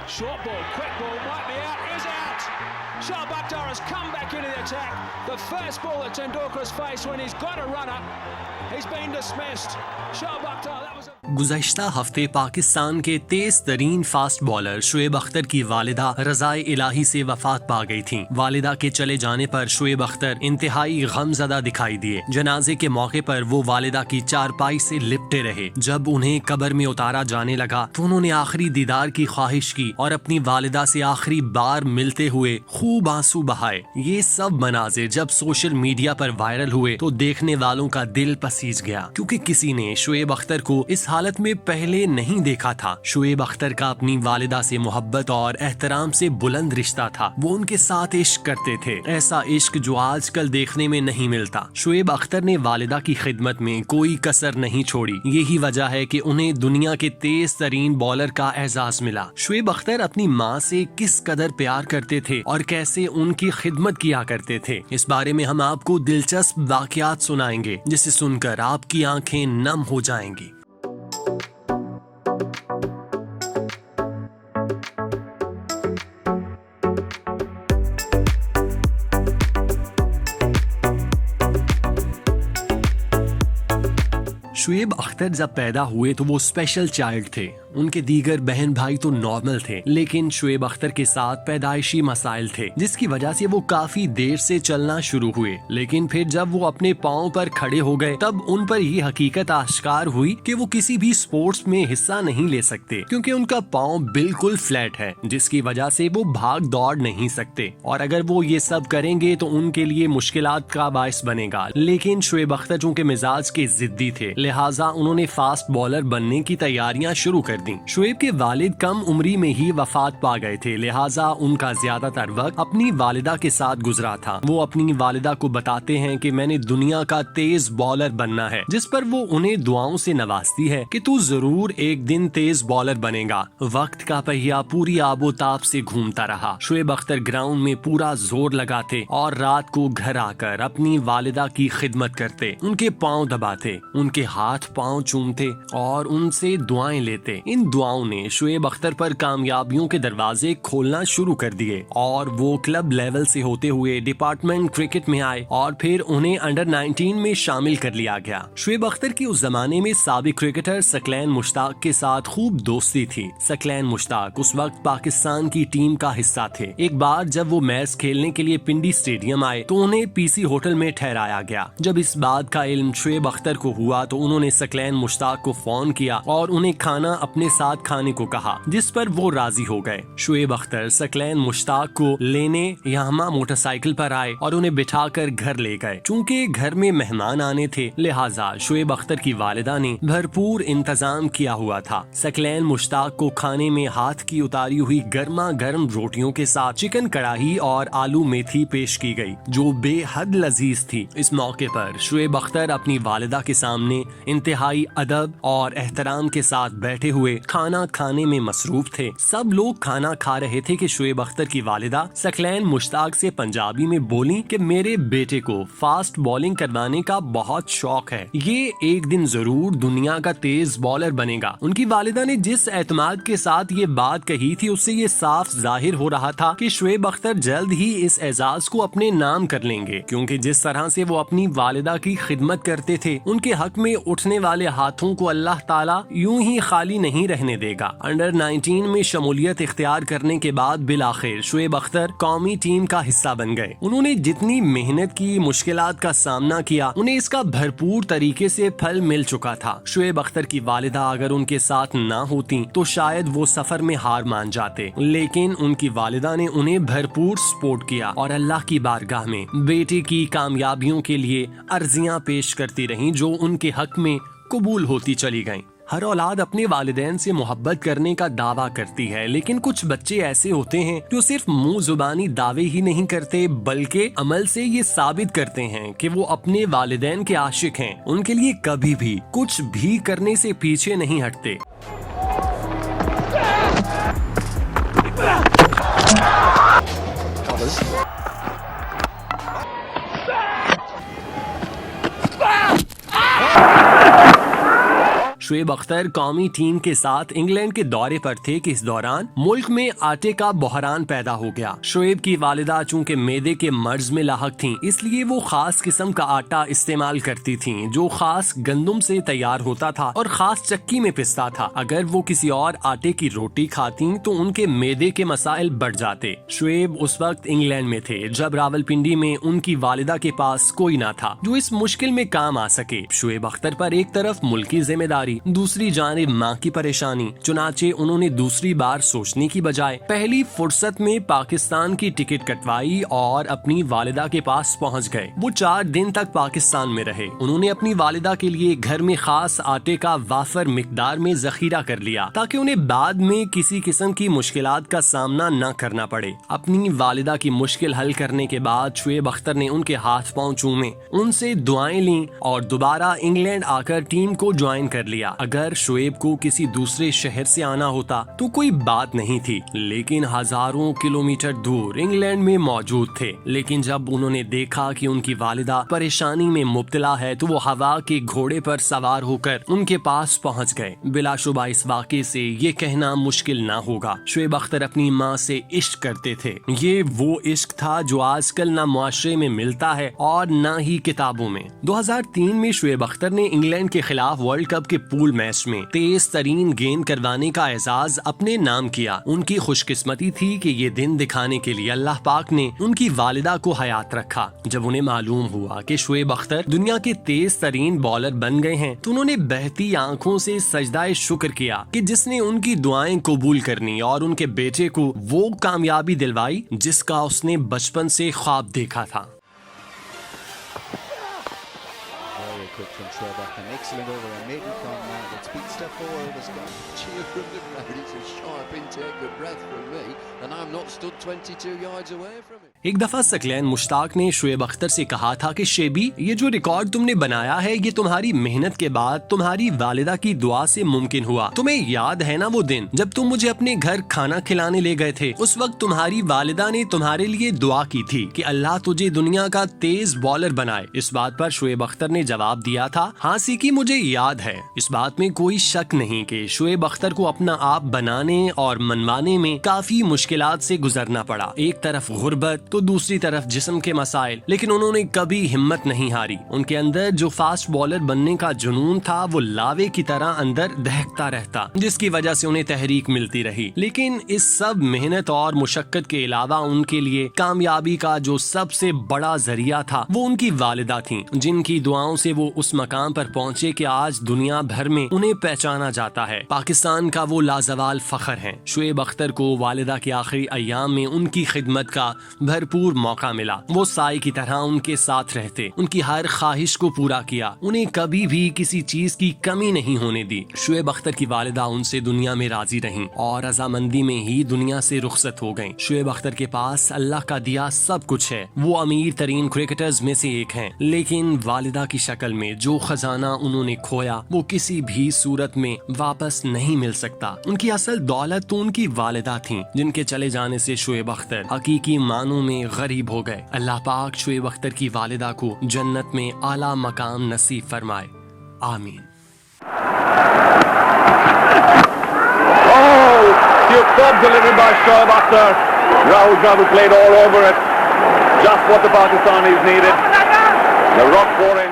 Short ball, quick ball, might be out, is out. Shoaib Akhtar has come back into the attack. The first ball that Tendulkar's faced when he's got a runner, he's been dismissed. Shoaib Akhtar, that was a... गुज़श्ता हफ्ते पाकिस्तान के तेज तरीन fast bowler Shoaib Akhtar की वालिदा रज़ाए इलाही से वफात पा गई थीं। वालिदा के चले जाने पर शुएब अख्तर इंतहाई गमज़दा दिखाई दिए। जनाजे के मौके पर वो वालिदा की चारपाई से लिपटे रहे। जब उन्हें कब्र में उतारा जाने लगा तो उन्होंने आखिरी दीदार की ख्वाहिश की और अपनी वालिदा से आखिरी बार मिलते हुए खूब आंसू बहाए। ये सब मनाजिर जब सोशल मीडिया पर वायरल हुए तो देखने वालों का दिल पसीज गया, क्योंकि किसी ने शुएब अख्तर को इस हालत में पहले नहीं देखा था। शुएब अख्तर का अपनी वालिदा से मोहब्बत और एहतराम से बुलंद रिश्ता था। वो उनके साथ इश्क करते थे, ऐसा इश्क जो आजकल देखने में नहीं मिलता। शुएब अख्तर ने वालिदा की खिदमत में कोई कसर नहीं छोड़ी। यही वजह है कि उन्हें दुनिया के तेज तरीन बॉलर का एजाज मिला। शुएब अख्तर अपनी माँ से किस कदर प्यार करते थे और कैसे उनकी खिदमत किया करते थे, इस बारे में हम आपको दिलचस्प वाकयात सुनाएंगे, जिसे सुनकर आपकी आंखें नम हो जाएंगी। शुएब अख्तर जब पैदा हुए तो वो स्पेशल चाइल्ड थे। उनके दीगर बहन भाई तो नॉर्मल थे, लेकिन शुएब अख्तर के साथ पैदाइशी मसाइल थे, जिसकी वजह से वो काफी देर से चलना शुरू हुए। लेकिन फिर जब वो अपने पाँव पर खड़े हो गए तब उन पर ये हकीकत आश्कार हुई कि वो किसी भी स्पोर्ट्स में हिस्सा नहीं ले सकते, क्योंकि उनका पाँव बिल्कुल फ्लैट है, जिसकी वजह से वो भाग दौड़ नहीं सकते, और अगर वो ये सब करेंगे तो उनके लिए मुश्किलात का बायस बनेगा। लेकिन शुएब अख्तर चूँकि मिजाज के जिद्दी थे, लिहाजा उन्होंने फास्ट बॉलर बनने की तैयारियां शुरू कर दी। शुएब के वालिद कम उम्री में ही वफात पा गए थे, लिहाजा उनका ज्यादातर वक्त अपनी वालिदा के साथ गुजरा था। वो अपनी वालिदा को बताते हैं कि मैंने दुनिया का तेज बॉलर बनना है, जिस पर वो उन्हें दुआओं से नवाजती है कि तू जरूर एक दिन तेज बॉलर बनेगा। वक्त का पहिया पूरी आबोताब से घूमता रहा। शुएब अख्तर ग्राउंड में पूरा जोर लगाते और रात को घर आकर अपनी वालिदा की खिदमत करते, उनके पाँव दबाते, उनके हाथ पाँव चूमते और उनसे दुआएं लेते। इन दुआओं ने शुएब अख्तर पर कामयाबियों के दरवाजे खोलना शुरू कर दिए और वो क्लब लेवल से होते हुए डिपार्टमेंट क्रिकेट में आए और फिर उन्हें अंडर 19 में शामिल कर लिया गया। शुएब अख्तर की उस जमाने में साबिक क्रिकेटर सकलैन मुश्ताक के साथ खूब दोस्ती थी। सकलैन मुश्ताक उस वक्त पाकिस्तान की टीम का हिस्सा थे। एक बार जब वो मैच खेलने के लिए पिंडी स्टेडियम आए तो उन्हें पीसी होटल में ठहराया गया। जब इस बात का इल्म शुएब अख्तर को हुआ तो उन्होंने सकलैन मुश्ताक को फोन किया और उन्हें खाना अपने साथ खाने को कहा, जिस पर वो राजी हो गए। शुएब अख्तर सकलैन मुश्ताक को लेने यामा मोटरसाइकिल पर आए और उन्हें बिठाकर घर ले गए। चूँकि घर में मेहमान आने थे, लिहाजा शुएब अख्तर की वालिदा ने भरपूर इंतजाम किया हुआ था। सकलैन मुश्ताक को खाने में हाथ की उतारी हुई गर्मा गर्म रोटियों के साथ चिकन कढ़ाई और आलू मेथी पेश की गई, जो बेहद लजीज थी। इस मौके पर शुएब अख्तर अपनी वालिदा के सामने इंतहाई अदब और एहतराम के साथ बैठे हुए खाना खाने में मसरूफ थे। सब लोग खाना खा रहे थे कि शुएब अख्तर की वालिदा सकलैन मुश्ताक से पंजाबी में बोली कि मेरे बेटे को फास्ट बॉलिंग करवाने का बहुत शौक है, ये एक दिन जरूर दुनिया का तेज बॉलर बनेगा। उनकी वालिदा ने जिस एतमाद के साथ ये बात कही थी, उससे ये साफ जाहिर हो रहा था कि शुएब अख्तर जल्द ही इस एजाज को अपने नाम कर लेंगे, क्योंकि जिस तरह से वो अपनी वालिदा की खिदमत करते थे, उनके हक में उठने वाले हाथों को अल्लाह ताला यूं ही खाली नहीं रहने देगा। अंडर 19 में शमूलियत इख्तियार करने के बाद बिलाखिर शुएब अख्तर कौमी टीम का हिस्सा बन गए। उन्होंने जितनी मेहनत की, मुश्किलात का सामना किया, उन्हें इसका भरपूर तरीके से फल मिल चुका था। शुएब अख्तर की वालिदा अगर उनके साथ ना होती तो शायद वो सफर में हार मान जाते, लेकिन उनकी वालिदा ने उन्हें भरपूर सपोर्ट किया और अल्लाह की बारगाह में बेटे की कामयाबियों के लिए अर्जियां पेश करती रहीं, जो उनके हक में कबूल होती चली गईं। हर औलाद अपने वालिदैन से मोहब्बत करने का दावा करती है, लेकिन कुछ बच्चे ऐसे होते हैं जो सिर्फ मुंह जुबानी दावे ही नहीं करते, बल्कि अमल से ये साबित करते हैं कि वो अपने वालिदैन के आशिक हैं। उनके लिए कभी भी कुछ भी करने से पीछे नहीं हटते। شعیب اختر قومی ٹیم کے ساتھ انگلینڈ کے دورے پر تھے کہ اس دوران ملک میں آٹے کا بحران پیدا ہو گیا۔ شعیب کی والدہ چونکہ معدے کے مرض میں لاحق تھیں، اس لیے وہ خاص قسم کا آٹا استعمال کرتی تھیں جو خاص گندم سے تیار ہوتا تھا اور خاص چکی میں پستا تھا۔ اگر وہ کسی اور آٹے کی روٹی کھاتی تو ان کے معدے کے مسائل بڑھ جاتے۔ شعیب اس وقت انگلینڈ میں تھے جب راولپنڈی میں ان کی والدہ کے پاس کوئی نہ تھا جو اس مشکل میں کام آ سکے۔ شعیب اختر پر ایک طرف ملکی ذمہ داری، دوسری جانب ماں کی پریشانی، چنانچہ انہوں نے دوسری بار سوچنے کی بجائے پہلی فرصت میں پاکستان کی ٹکٹ کٹوائی اور اپنی والدہ کے پاس پہنچ گئے۔ وہ 4 دن تک پاکستان میں رہے۔ انہوں نے اپنی والدہ کے لیے گھر میں خاص آٹے کا وافر مقدار میں ذخیرہ کر لیا تاکہ انہیں بعد میں کسی قسم کی مشکلات کا سامنا نہ کرنا پڑے۔ اپنی والدہ کی مشکل حل کرنے کے بعد شعیب اختر نے ان کے ہاتھ پاؤں چومے، ان سے دعائیں لیں اور دوبارہ انگلینڈ آ کر ٹیم کو جوائن کر لیا۔ اگر شعیب کو کسی دوسرے شہر سے آنا ہوتا تو کوئی بات نہیں تھی، لیکن ہزاروں کلومیٹر دور انگلینڈ میں موجود تھے۔ لیکن جب انہوں نے دیکھا کہ ان کی والدہ پریشانی میں مبتلا ہے تو وہ ہوا کے گھوڑے پر سوار ہو کر ان کے پاس پہنچ گئے۔ بلا شبہ اس واقعے سے یہ کہنا مشکل نہ ہوگا، شعیب اختر اپنی ماں سے عشق کرتے تھے۔ یہ وہ عشق تھا جو آج کل نہ معاشرے میں ملتا ہے اور نہ ہی کتابوں میں۔ 2003 میں شعیب اختر نے انگلینڈ کے خلاف ورلڈ کپ کے پول میچ میں تیز ترین گیند کروانے کا اعزاز اپنے نام کیا۔ ان کی خوش قسمتی تھی کہ یہ دن دکھانے کے لیے اللہ پاک نے ان کی والدہ کو حیات رکھا۔ جب انہیں معلوم ہوا کہ شعیب اختر دنیا کے تیز ترین بالر بن گئے ہیں تو انہوں نے بہتی آنکھوں سے سجدہ شکر کیا کہ جس نے ان کی دعائیں قبول کرنی اور ان کے بیٹے کو وہ کامیابی دلوائی جس کا اس نے بچپن سے خواب دیکھا تھا۔ ایک دفعہ سکلین مشتاق نے شعیب اختر سے کہا تھا کہ شیبی، یہ جو ریکارڈ تم نے بنایا ہے یہ تمہاری محنت کے بعد تمہاری والدہ کی دعا سے ممکن ہوا۔ تمہیں یاد ہے نا وہ دن جب تم مجھے اپنے گھر کھانا کھلانے لے گئے تھے؟ اس وقت تمہاری والدہ نے تمہارے لیے دعا کی تھی کہ اللہ تجھے دنیا کا تیز بالر بنائے۔ اس بات پر شعیب اختر نے جواب دیا تھا، ہاں سیکی مجھے یاد ہے۔ اس بات میں کوئی شک نہیں کہ شعیب اختر کو اپنا آپ بنانے اور منوانے میں کافی مشکلات سے گزرنا پڑا۔ ایک طرف غربت تو دوسری طرف جسم کے مسائل، لیکن انہوں نے کبھی ہمت نہیں ہاری۔ ان کے اندر جو فاسٹ بالر بننے کا جنون تھا وہ لاوے کی طرح اندر دہکتا رہتا، جس کی وجہ سے انہیں تحریک ملتی رہی۔ لیکن اس سب محنت اور مشقت کے علاوہ ان کے لیے کامیابی کا جو سب سے بڑا ذریعہ تھا وہ ان کی والدہ تھیں، جن کی دعاؤں سے وہ اس مقام پر پہنچے کہ آج دنیا بھر میں انہیں پہچانا جاتا ہے۔ پاکستان کا وہ لازوال فخر ہیں۔ شعیب اختر کو والدہ کے آخری ایام میں ان کی خدمت کا بھرپور موقع ملا۔ وہ سائے کی طرح ان کے ساتھ رہتے، ان کی ہر خواہش کو پورا کیا، انہیں کبھی بھی کسی چیز کی کمی نہیں ہونے دی۔ شعیب اختر کی والدہ ان سے دنیا میں راضی رہیں اور رضامندی میں ہی دنیا سے رخصت ہو گئیں۔ شعیب اختر کے پاس اللہ کا دیا سب کچھ ہے، وہ امیر ترین کرکٹرز میں سے ایک ہیں، لیکن والدہ کی شکل میں جو خزانہ انہوں نے کھویا وہ کسی بھی صورت میں واپس نہیں مل سکتا۔ ان کی اصل دولت تو ان کی والدہ تھیں، جن کے چلے جانے سے شعیب اختر حقیقی معنوں میں غریب ہو گئے۔ اللہ پاک شعیب اختر کی والدہ کو جنت میں اعلیٰ مقام نصیب فرمائے، آمین۔ Superb delivery by Shoaib Akhtar. Rahul Dravid played all over it. Just what the Pakistanis needed. The rock 4